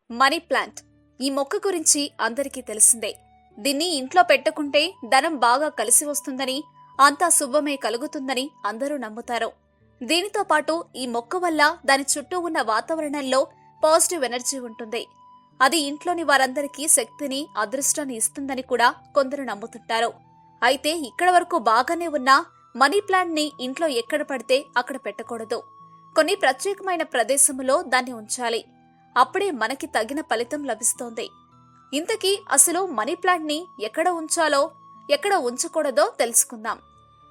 Money plant ఈ మొక్క గురించి అందరికీ తెలిసిందే. దీన్ని ఇంట్లో పెట్టుకుంటే ధనం బాగా కలిసి వస్తుందని, అంతా శుభమే కలుగుతుందని అందరూ నమ్ముతారు. దీనితో పాటు ఈ మొక్క వల్ల దాని చుట్టూ ఉన్న వాతావరణంలో పాజిటివ్ ఎనర్జీ ఉంటుంది. అది ఇంట్లోని వారందరికీ శక్తిని, అదృష్టాన్ని ఇస్తుందని కూడా కొందరు నమ్ముతుంటారు. అయితే ఇక్కడ వరకు బాగానే ఉన్న మనీ ప్లాంట్ ని ఇంట్లో ఎక్కడ పడితే అక్కడ పెట్టకూడదు. కొన్ని ప్రత్యేకమైన ప్రదేశంలో దాన్ని ఉంచాలి. అప్పుడే మనకి తగిన ఫలితం లభిస్తోంది. ఇంతకీ అసలు మనీ ప్లాంట్ ని ఎక్కడ ఉంచాలో, ఎక్కడ ఉంచకూడదో తెలుసుకుందాం.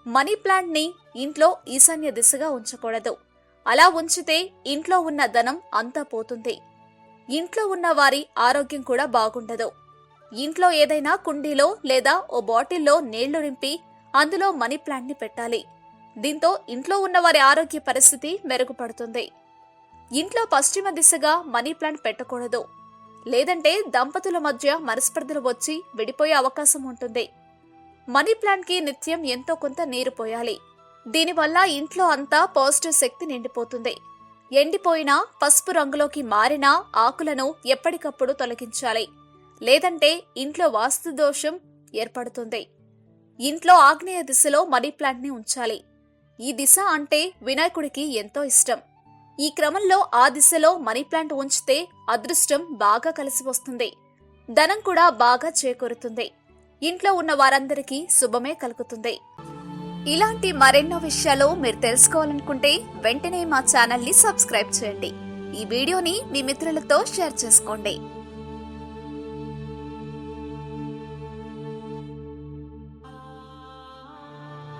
మనీ ప్లాంట్ ని ఇంట్లో ఈశాన్య దిశగా ఉంచకూడదు. అలా ఉంచితే ఇంట్లో ఉన్న ధనం అంతా పోతుంది. ఇంట్లో ఉన్న వారి ఆరోగ్యం కూడా బాగుండదు. ఇంట్లో ఏదైనా కుండీలో లేదా ఓ బాటిల్లో నీళ్లు నింపి అందులో మనీ ప్లాంట్ ని పెట్టాలి. దీంతో ఇంట్లో ఉన్న వారి ఆరోగ్య పరిస్థితి మెరుగుపడుతుంది. ఇంట్లో పశ్చిమ దిశగా మనీ ప్లాంట్ పెట్టకూడదు. లేదంటే దంపతుల మధ్య మనస్పర్ధలు వచ్చి విడిపోయే అవకాశం ఉంటుంది. మనీ ప్లాంట్ కి నిత్యం ఎంతో కొంత నీరు పోయాలి. దీనివల్ల ఇంట్లో అంతా పాజిటివ్ శక్తి నిండిపోతుంది. ఎండిపోయిన పసుపు రంగులోకి మారిన ఆకులను ఎప్పటికప్పుడు తొలగించాలి. లేదంటే ఇంట్లో వాస్తు దోషం ఏర్పడుతుంది. ఇంట్లో ఆగ్నేయ దిశలో మనీ ప్లాంట్ ని ఉంచాలి. ఈ దిశ అంటే వినాయకుడికి ఎంతో ఇష్టం. ఈ క్రమంలో ఆ దిశలో మనీ ప్లాంట్ ఉంచితే అదృష్టం బాగా కలిసి వస్తుంది. ధనం కూడా బాగా చేకూరుతుంది. ఇంట్లో ఉన్న వారందరికీ శుభమే కలుగుతుంది. ఇలాంటి మరెన్నో విషయాలు మీరు తెలుసుకోవాలనుకుంటే వెంటనే మా ఛానల్ ని సబ్స్క్రైబ్ చేయండి. ఈ వీడియోని మీ మిత్రులతో షేర్ చేసుకోండి.